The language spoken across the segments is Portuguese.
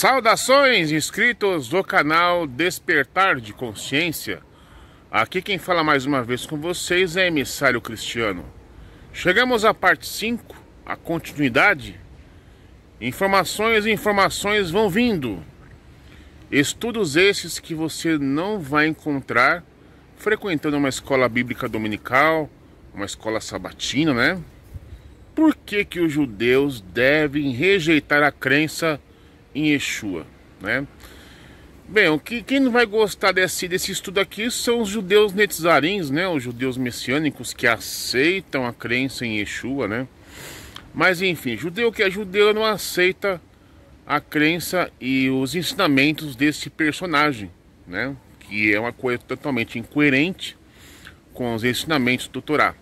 Saudações, inscritos do canal Despertar de Consciência. Aqui quem fala mais uma vez com vocês é Emissário Cristiano. Chegamos à parte 5, a continuidade. Informações e informações vão vindo. Estudos esses que você não vai encontrar frequentando uma escola bíblica dominical, uma escola sabatina, né? Por que que os judeus devem rejeitar a crença em Yeshua, né? Bem, quem não vai gostar desse estudo aqui são os judeus netzarins, né? Os judeus messiânicos que aceitam a crença em Yeshua, né? Mas enfim, judeu que é judeu não aceita a crença e os ensinamentos desse personagem, né? Que é uma coisa totalmente incoerente com os ensinamentos do Torá,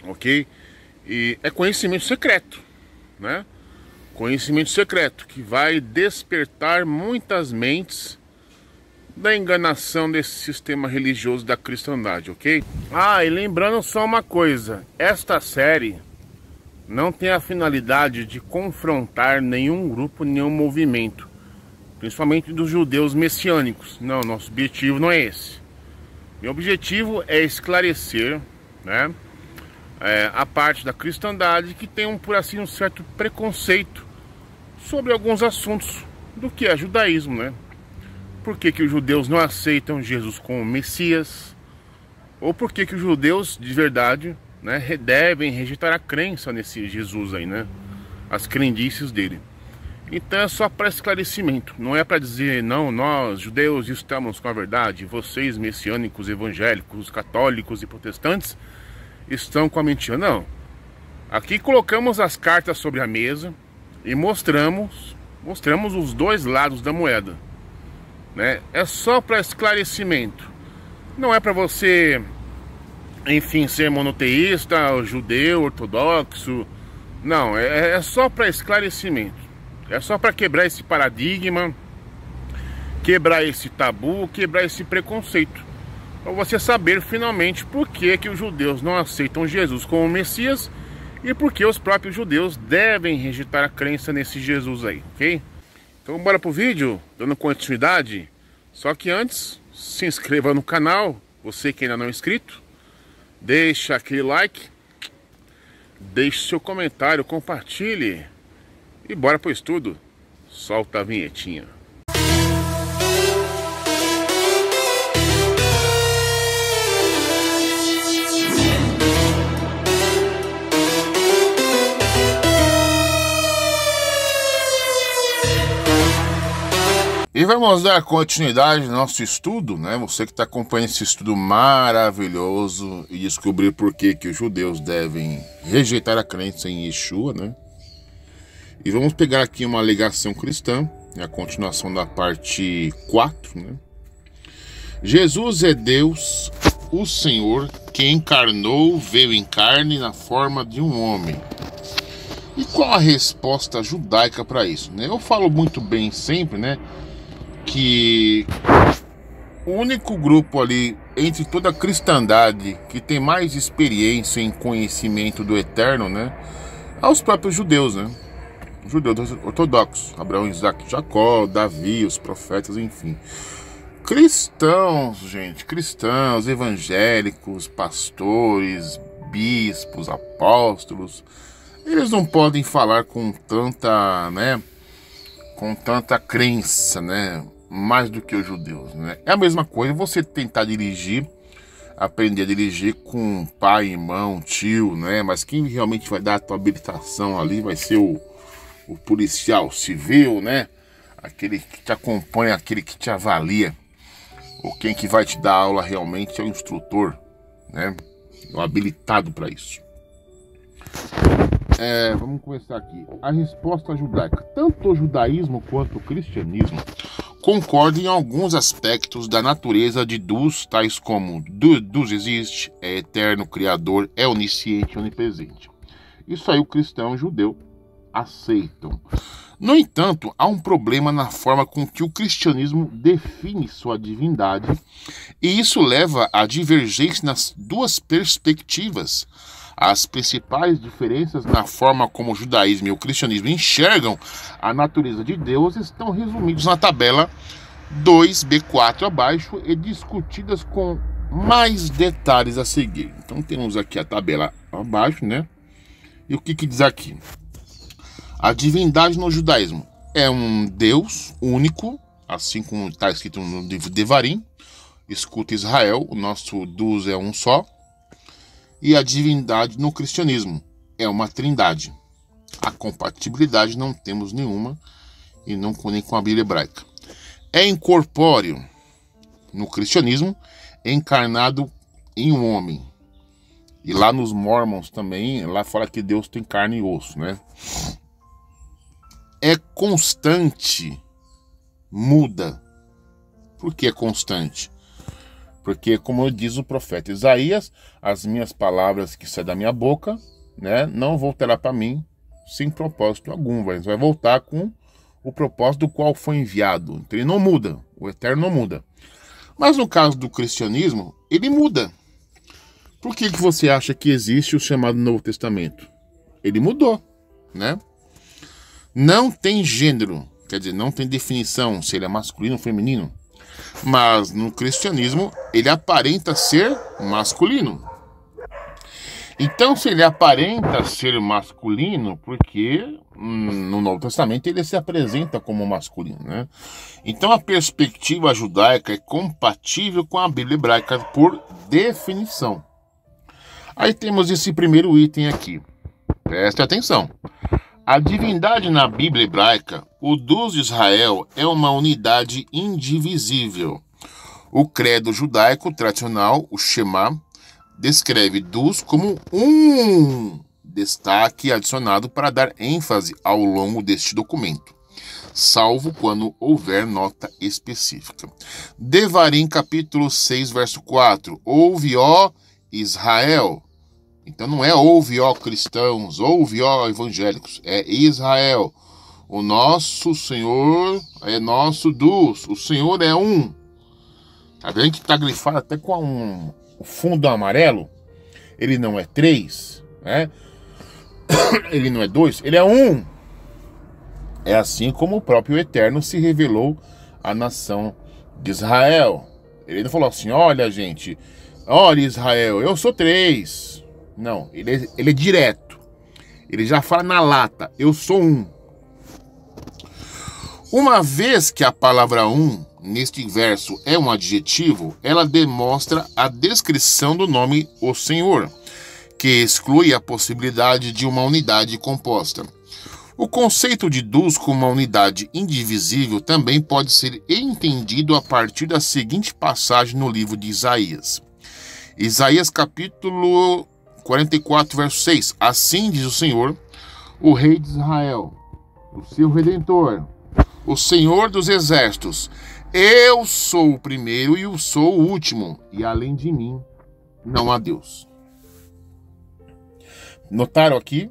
ok? E é conhecimento secreto, né? Conhecimento secreto que vai despertar muitas mentes da enganação desse sistema religioso da cristandade, ok? Ah, e lembrando só uma coisa, esta série não tem a finalidade de confrontar nenhum grupo, nenhum movimento, principalmente dos judeus messiânicos. Não, nosso objetivo não é esse. Meu objetivo é esclarecer, né, a parte da cristandade que tem por assim um certo preconceito sobre alguns assuntos do que é judaísmo, né? Por que que os judeus não aceitam Jesus como Messias? Ou por que que os judeus de verdade, né, devem rejeitar a crença nesse Jesus aí, né? As crendices dele. Então é só para esclarecimento, não é para dizer não, nós judeus estamos com a verdade, vocês messiânicos, evangélicos, católicos e protestantes estão com a mentira, não. Aqui colocamos as cartas sobre a mesa e mostramos os dois lados da moeda, né? É só para esclarecimento, não é para você, enfim, ser monoteísta, judeu, ortodoxo, não, é só para esclarecimento, é só para quebrar esse paradigma, quebrar esse tabu, quebrar esse preconceito, para você saber finalmente por que que os judeus não aceitam Jesus como Messias e por que os próprios judeus devem rejeitar a crença nesse Jesus aí, ok? Então bora pro vídeo, dando continuidade. Só que antes, se inscreva no canal, você que ainda não é inscrito, deixa aquele like, deixe seu comentário, compartilhe e bora pro estudo. Solta a vinhetinha. E vamos dar continuidade ao nosso estudo, né? Você que está acompanhando esse estudo maravilhoso e descobrir por que que os judeus devem rejeitar a crença em Yeshua, né? E vamos pegar aqui uma alegação cristã, a continuação da parte 4, né? Jesus é Deus, o Senhor, que encarnou, veio em carne na forma de um homem. E qual a resposta judaica para isso, né? Eu falo muito bem sempre, né, que o único grupo ali entre toda a cristandade que tem mais experiência em conhecimento do eterno, né, é os próprios judeus, né? Judeus ortodoxos, Abraão, Isaac, Jacó, Davi, os profetas, enfim. Cristãos, gente, cristãos, evangélicos, pastores, bispos, apóstolos, eles não podem falar com tanta, né, com tanta crença, né, mais do que os judeus, né? É a mesma coisa você tentar dirigir, aprender a dirigir com pai, irmão, tio, né? Mas quem realmente vai dar a tua habilitação ali vai ser o policial civil, né? Aquele que te acompanha, aquele que te avalia. Ou quem que vai te dar aula realmente é o instrutor, né? O habilitado para isso. Vamos começar aqui. A resposta judaica. Tanto o judaísmo quanto o cristianismo concordam em alguns aspectos da natureza de Deus, tais como Deus existe, é eterno, criador, é onisciente, onipresente. Isso aí o cristão e o judeu aceitam. No entanto, há um problema na forma com que o cristianismo define sua divindade, e isso leva a divergência nas duas perspectivas. As principais diferenças na forma como o judaísmo e o cristianismo enxergam a natureza de Deus estão resumidos na tabela 2b4 abaixo e discutidas com mais detalhes a seguir. Então temos aqui a tabela abaixo, né? E o que diz aqui? A divindade no judaísmo é um Deus único, assim como está escrito no livro de Devarim. Escuta Israel, o nosso Deus é um só. E a divindade no cristianismo é uma trindade. A compatibilidade não temos nenhuma, e nem com a Bíblia hebraica. É incorpóreo no cristianismo, encarnado em um homem. E lá nos Mormons também, lá fala que Deus tem carne e osso, né? É constante, muda. Por que é constante? Porque, como diz o profeta Isaías, as minhas palavras que saem da minha boca, né, não voltará para mim sem propósito algum, mas vai voltar com o propósito do qual foi enviado. Então ele não muda, o eterno não muda. Mas no caso do cristianismo, ele muda. Por que você acha que existe o chamado Novo Testamento? Ele mudou, né? Não tem gênero, quer dizer, não tem definição se ele é masculino ou feminino. Mas no cristianismo ele aparenta ser masculino. Então, se ele aparenta ser masculino, porque no Novo Testamento ele se apresenta como masculino, né? Então a perspectiva judaica é compatível com a Bíblia hebraica por definição. Aí temos esse primeiro item aqui. Preste atenção. A divindade na Bíblia hebraica, o Deus de Israel, é uma unidade indivisível. O credo judaico tradicional, o Shema, descreve Deus como um destaque adicionado para dar ênfase ao longo deste documento, salvo quando houver nota específica. Devarim, capítulo 6, verso 4. Ouve, ó Israel. Então não é ouve, ó cristãos, ouve, ó evangélicos, é Israel. O nosso Senhor é nosso Deus, o Senhor é um. Tá vendo que está grifado até com o fundo amarelo? Ele não é 3, né? Ele não é 2, ele é um. É assim como o próprio Eterno se revelou à nação de Israel. Ele não falou assim, olha gente, olha Israel, eu sou 3. Não, ele é direto. Ele já fala na lata, eu sou um. Uma vez que a palavra um, neste verso, é um adjetivo, ela demonstra a descrição do nome o Senhor, que exclui a possibilidade de uma unidade composta. O conceito de Deus como uma unidade indivisível também pode ser entendido a partir da seguinte passagem no livro de Isaías. Isaías capítulo 44, verso 6. Assim diz o Senhor, o Rei de Israel, o seu Redentor, o Senhor dos Exércitos. Eu sou o primeiro e eu sou o último, e além de mim não há Deus. Notaram aqui?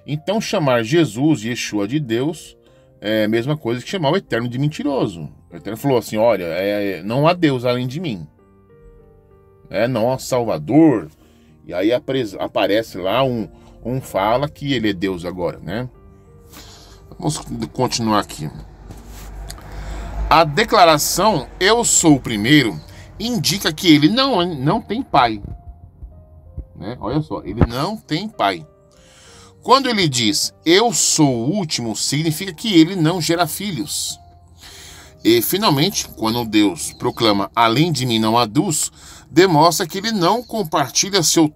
Então chamar Jesus, Yeshua, de Deus é a mesma coisa que chamar o Eterno de mentiroso. O Eterno falou assim, olha, não há Deus além de mim. Não há Salvador. E aí aparece lá um fala que ele é Deus agora, né? Vamos continuar aqui. A declaração eu sou o primeiro indica que ele não tem pai. Né? Olha só, ele não tem pai. Quando ele diz eu sou o último, significa que ele não gera filhos. E finalmente, quando Deus proclama além de mim não há Deus, demonstra que ele não compartilha seu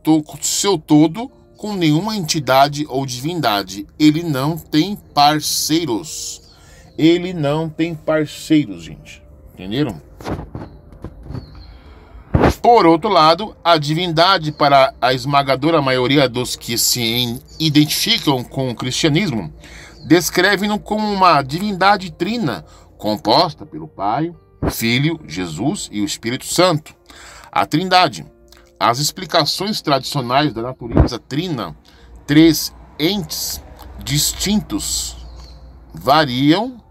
todo com nenhuma entidade ou divindade. Ele não tem parceiros. Ele não tem parceiros, gente. Entenderam? Por outro lado, a divindade para a esmagadora maioria dos que se identificam com o cristianismo descreve-no como uma divindade trina, composta pelo Pai, Filho, Jesus e o Espírito Santo. A Trindade. As explicações tradicionais da natureza trina, 3 entes distintos, variam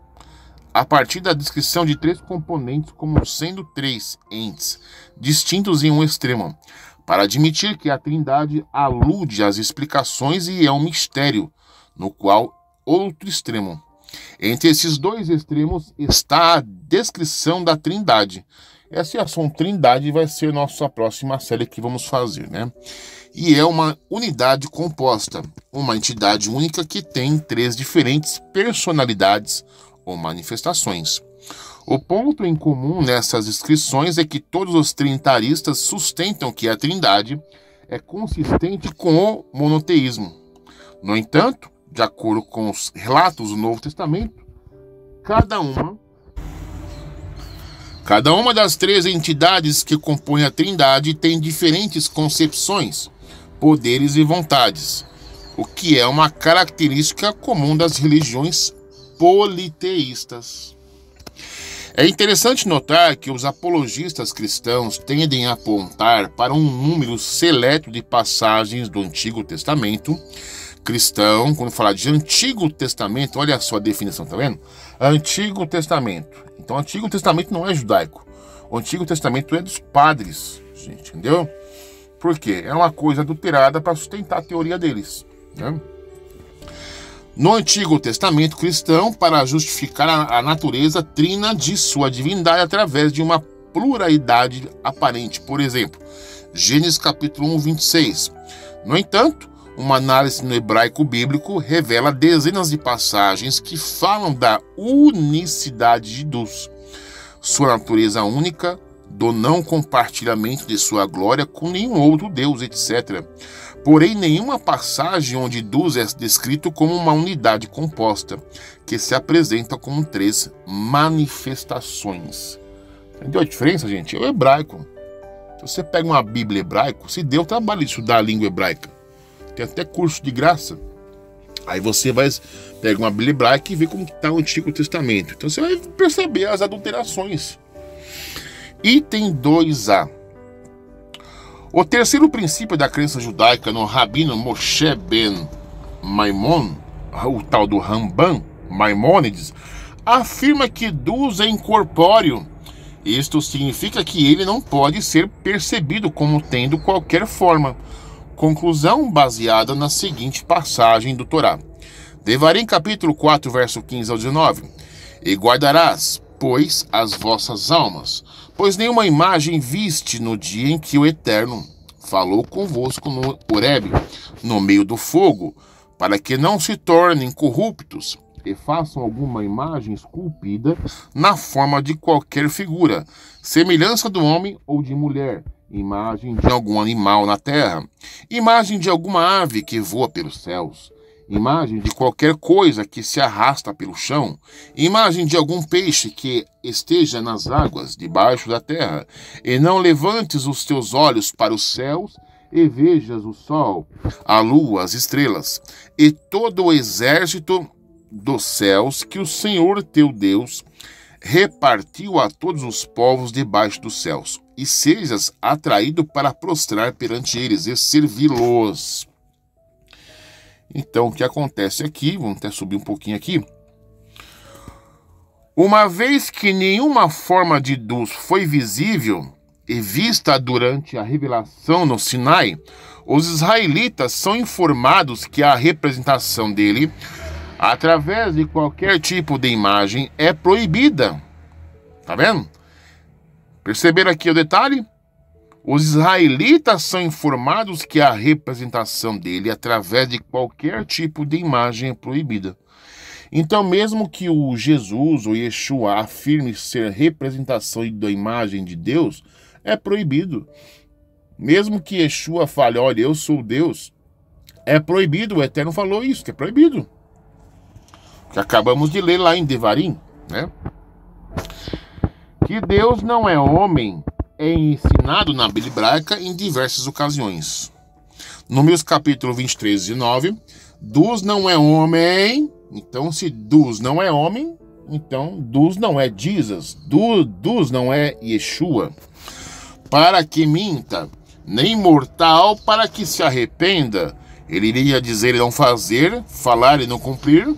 a partir da descrição de 3 componentes como sendo 3 entes distintos em um extremo. para admitir que a Trindade alude às explicações e é um mistério, no qual outro extremo. Entre esses dois extremos está a descrição da Trindade. Essa assunto Trindade vai ser a nossa próxima série que vamos fazer, né? E é uma unidade composta, uma entidade única que tem 3 diferentes personalidades ou manifestações. O ponto em comum nessas descrições é que todos os trinitaristas sustentam que a Trindade é consistente com o monoteísmo. No entanto, de acordo com os relatos do Novo Testamento, cada uma das 3 entidades que compõem a Trindade tem diferentes concepções, poderes e vontades, o que é uma característica comum das religiões politeístas. É interessante notar que os apologistas cristãos tendem a apontar para um número seleto de passagens do Antigo Testamento cristão. Quando falar de Antigo Testamento, olha só a definição, tá vendo? Antigo Testamento. Então, o Antigo Testamento não é judaico. O Antigo Testamento é dos padres, gente, entendeu? Por quê? É uma coisa adulterada para sustentar a teoria deles, né? No Antigo Testamento cristão, para justificar a natureza trina de sua divindade através de uma pluralidade aparente. Por exemplo, Gênesis capítulo 1, 26. No entanto, uma análise no hebraico bíblico revela dezenas de passagens que falam da unicidade de Deus, sua natureza única, do não compartilhamento de sua glória com nenhum outro Deus, etc. Porém, nenhuma passagem onde Deus é descrito como uma unidade composta, que se apresenta como 3 manifestações. Entendeu a diferença, gente? É o hebraico. Se você pega uma Bíblia hebraica, se deu trabalho de estudar a língua hebraica. Tem até curso de graça. Aí você vai pegar uma Bíblia hebraica e vê como está o Antigo Testamento. Então você vai perceber as adulterações. Item 2a. O terceiro princípio da crença judaica no Rabino Moshe ben Maimon, o tal do Rambam, Maimônides, afirma que Deus é incorpóreo. Isto significa que ele não pode ser percebido como tendo qualquer forma. Conclusão baseada na seguinte passagem do Torá. Devarim capítulo 4, verso 15 ao 19. E guardarás, pois, as vossas almas, pois nenhuma imagem viste no dia em que o Eterno falou convosco no Horebe, no meio do fogo, para que não se tornem corruptos, e façam alguma imagem esculpida na forma de qualquer figura, semelhança do homem ou de mulher, imagem de algum animal na terra, imagem de alguma ave que voa pelos céus, imagem de qualquer coisa que se arrasta pelo chão, imagem de algum peixe que esteja nas águas debaixo da terra, e não levantes os teus olhos para os céus e vejas o sol, a lua, as estrelas, e todo o exército dos céus que o Senhor teu Deus repartiu a todos os povos debaixo dos céus, e sejas atraído para prostrar perante eles e servi-los. Então, o que acontece aqui, vamos até subir um pouquinho aqui. Uma vez que nenhuma forma de Deus foi visível e vista durante a revelação no Sinai, os israelitas são informados que a representação dele, através de qualquer tipo de imagem, é proibida. Tá vendo? Perceberam aqui o detalhe? Os israelitas são informados que a representação dele, através de qualquer tipo de imagem, é proibida. Então, mesmo que o Jesus ou Yeshua afirme ser representação da imagem de Deus, é proibido. Mesmo que Yeshua fale, olha, eu sou Deus, é proibido. O Eterno falou isso, que é proibido. Que acabamos de ler lá em Devarim, né? Que Deus não é homem é ensinado na Bíblia hebraica em diversas ocasiões. Números capítulo 23, 19. Deus não é homem. Então, se Deus não é homem, então Deus não é Jesus. Deus não é Yeshua. Para que minta, nem mortal para que se arrependa. Ele iria dizer e não fazer, falar e não cumprir.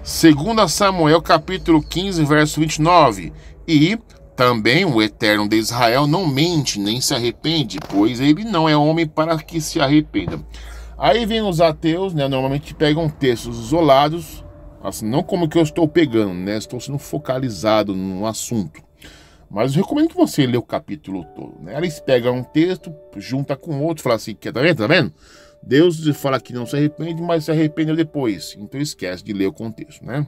2 Samuel capítulo 15, verso 29. E Também o Eterno de Israel não mente nem se arrepende, pois ele não é homem para que se arrependa. Aí vem os ateus, né, normalmente pegam textos isolados, assim, não como que eu estou pegando, né, estou sendo focalizado no assunto. Mas eu recomendo que você lê o capítulo todo, né? Eles pegam um texto, junta com outro, fala assim, tá vendo, tá vendo? Deus fala que não se arrepende, mas se arrependeu depois. Então esquece de ler o contexto, né?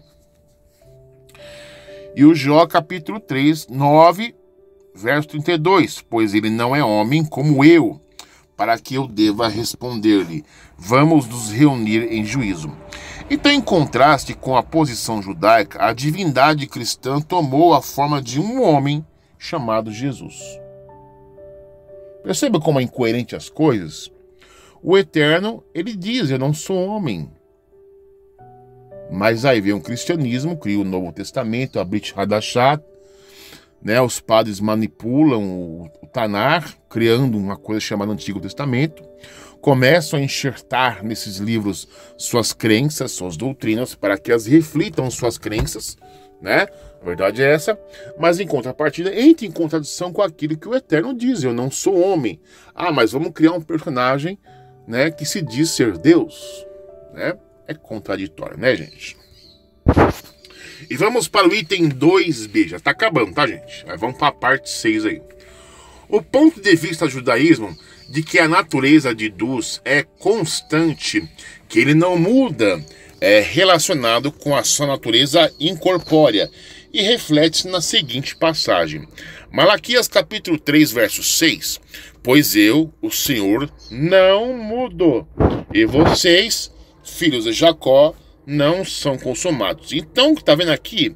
E o Jó, capítulo 3, 9, verso 32. Pois ele não é homem como eu, para que eu deva responder-lhe. Vamos nos reunir em juízo. Então, em contraste com a posição judaica, a divindade cristã tomou a forma de um homem chamado Jesus. Perceba como é incoerente as coisas? O Eterno, ele diz, eu não sou homem. Mas aí vem o cristianismo, cria o Novo Testamento, a Brit Hadashah, né? Os padres manipulam o Tanar, criando uma coisa chamada Antigo Testamento, começam a enxertar nesses livros suas crenças, suas doutrinas, para que as reflitam suas crenças, né? A verdade é essa, mas em contrapartida, entra em contradição com aquilo que o Eterno diz, eu não sou homem. Ah, mas vamos criar um personagem, né, que se diz ser Deus, né? É contraditório, né, gente? E vamos para o item 2b, já está acabando, tá, gente? Aí vamos para a parte 6 aí. O ponto de vista do judaísmo de que a natureza de Deus é constante, que ele não muda, é relacionado com a sua natureza incorpórea e reflete-se na seguinte passagem. Malaquias capítulo 3, verso 6. Pois eu, o Senhor, não mudo, e vocês, filhos de Jacó, não são consumados. Então, o que está vendo aqui,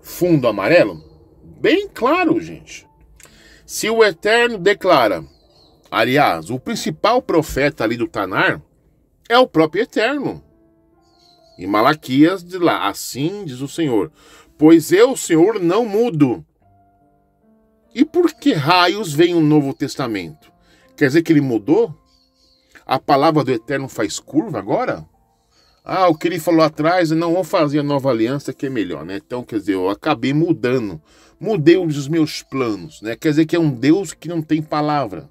fundo amarelo, bem claro, gente. Se o Eterno declara, aliás, o principal profeta ali do Tanar é o próprio Eterno. Em Malaquias, de lá, assim diz o Senhor, pois eu, o Senhor, não mudo. E por que raios vem o Novo Testamento? Quer dizer que ele mudou? A palavra do Eterno faz curva agora? Ah, o que ele falou atrás, não vou fazer a nova aliança que é melhor, né? Então, quer dizer, eu acabei mudando. Mudei os meus planos, né? Quer dizer que é um Deus que não tem palavra.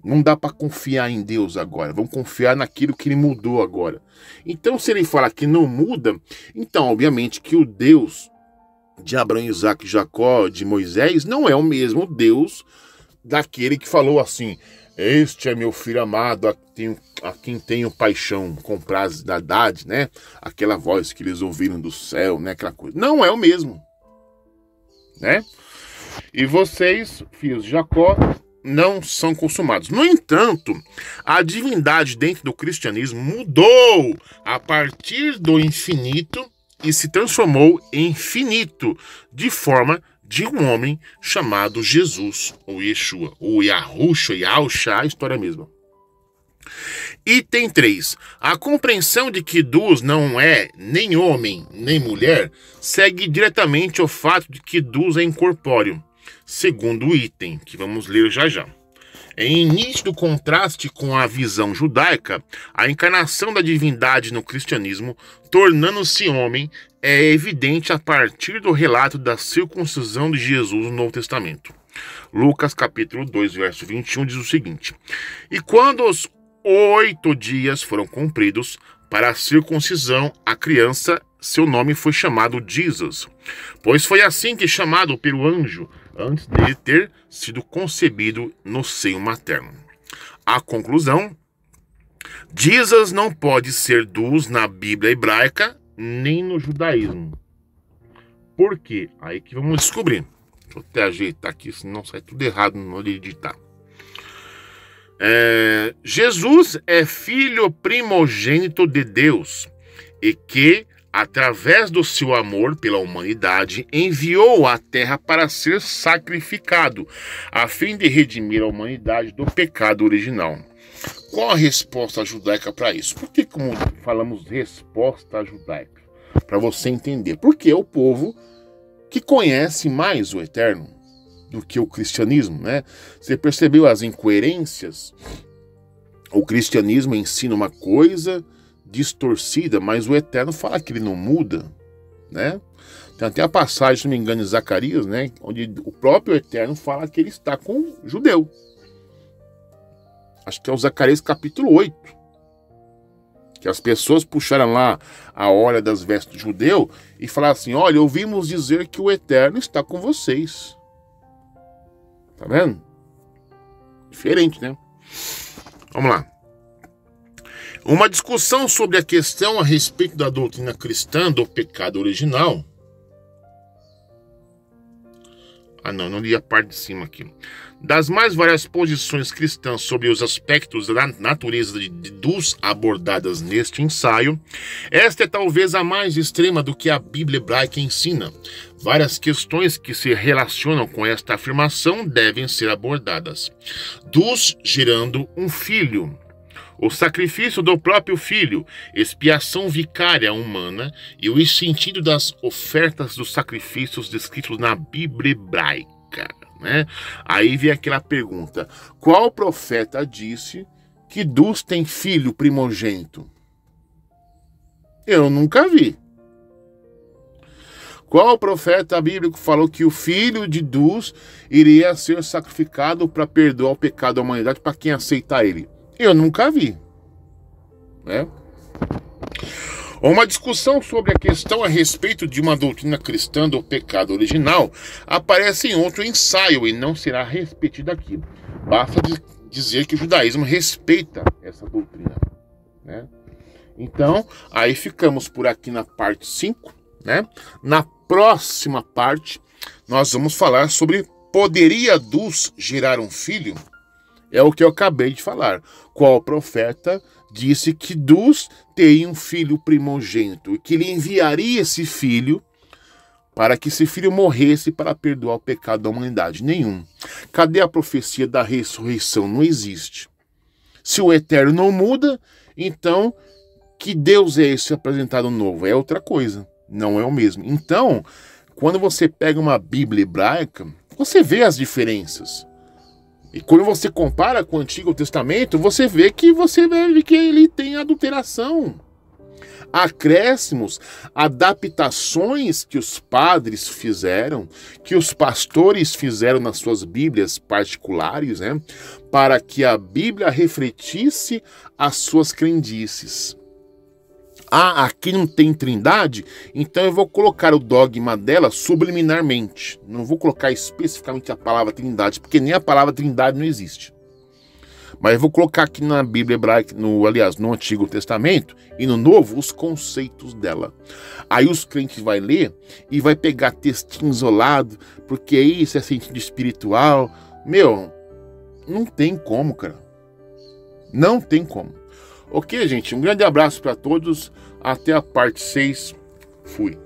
Não dá para confiar em Deus agora. Vamos confiar naquilo que ele mudou agora. Então, se ele fala que não muda, então, obviamente, que o Deus de Abraão, Isaac e Jacó, de Moisés, não é o mesmo Deus daquele que falou assim, este é meu filho amado, a quem tenho paixão, com prazo da idade, né? Aquela voz que eles ouviram do céu, né? Aquela coisa. Não é o mesmo, né? E vocês, filhos de Jacó, não são consumados. No entanto, a divindade dentro do cristianismo mudou a partir do infinito e se transformou em finito, de forma de um homem chamado Jesus, ou Yeshua, ou Yahushua, Yahushua, a história mesma. Item 3. A compreensão de que Deus não é nem homem, nem mulher, segue diretamente ao fato de que Deus é incorpóreo, segundo o item, que vamos ler já já. Em nítido contraste com a visão judaica, a encarnação da divindade no cristianismo, tornando-se homem, é evidente a partir do relato da circuncisão de Jesus no Novo Testamento. Lucas capítulo 2, verso 21 diz o seguinte: E quando os 8 dias foram cumpridos para a circuncisão, a criança, seu nome foi chamado Jesus, pois foi assim que chamado pelo anjo, antes dele ter sido concebido no seio materno. A conclusão: Jesus não pode ser Deus na Bíblia hebraica, nem no judaísmo. Por quê? Aí que vamos descobrir. Deixa eu até ajeitar aqui, senão sai tudo errado na hora de editar. Jesus é filho primogênito de Deus e que, através do seu amor pela humanidade, enviou à terra para ser sacrificado, a fim de redimir a humanidade do pecado original. Qual a resposta judaica para isso? Por que, como falamos resposta judaica? Para você entender. Porque é o povo que conhece mais o Eterno do que o cristianismo, né? Você percebeu as incoerências? O cristianismo ensina uma coisa distorcida, mas o Eterno fala que ele não muda, né? Tem até a passagem, se não me engano, em Zacarias, né? Onde o próprio Eterno fala que ele está com o judeu. Acho que é o Zacarias capítulo 8. Que as pessoas puxaram lá a hora das vestes do judeu e falaram assim: olha, ouvimos dizer que o Eterno está com vocês. Tá vendo? Diferente, né? Vamos lá. Uma discussão sobre a questão a respeito da doutrina cristã do pecado original. Não li a parte de cima aqui. Das mais várias posições cristãs sobre os aspectos da natureza dos abordadas neste ensaio, esta é talvez a mais extrema do que a Bíblia hebraica ensina. Várias questões que se relacionam com esta afirmação devem ser abordadas. Dus gerando um filho. O sacrifício do próprio filho, expiação vicária humana e o sentido das ofertas dos sacrifícios descritos na Bíblia hebraica, né? Aí vem aquela pergunta: qual profeta disse que Dus tem filho primogênito? Eu nunca vi. Qual profeta bíblico falou que o filho de Dus iria ser sacrificado para perdoar o pecado da humanidade para quem aceitar ele? Eu nunca vi, né? Uma discussão sobre a questão a respeito de uma doutrina cristã do pecado original aparece em outro ensaio e não será repetida aqui. Basta dizer que o judaísmo respeita essa doutrina, né? Então, aí ficamos por aqui na parte 5, né? Na próxima parte, nós vamos falar sobre: poderia Dus gerar um filho? É o que eu acabei de falar. Qual profeta disse que Dus teria um filho primogênito e que ele enviaria esse filho para que esse filho morresse para perdoar o pecado da humanidade? Nenhum. Cadê a profecia da ressurreição? Não existe. Se o Eterno não muda, então que Deus é esse apresentado novo? É outra coisa, não é o mesmo. Então, quando você pega uma Bíblia hebraica, você vê as diferenças. E quando você compara com o Antigo Testamento, você vê que ele tem adulteração, acréscimos, adaptações que os padres fizeram, que os pastores fizeram nas suas Bíblias particulares, né, para que a Bíblia refletisse as suas crendices. Aqui não tem trindade, então eu vou colocar o dogma dela subliminarmente. Não vou colocar especificamente a palavra trindade, porque nem a palavra trindade não existe. Mas eu vou colocar aqui na Bíblia hebraica, no Antigo Testamento e no Novo, os conceitos dela. Aí os crentes vão ler e vai pegar textinho isolado, porque isso é sentido espiritual. Meu, não tem como, cara. Não tem como. Ok, gente? Um grande abraço para todos. Até a parte 6. Fui.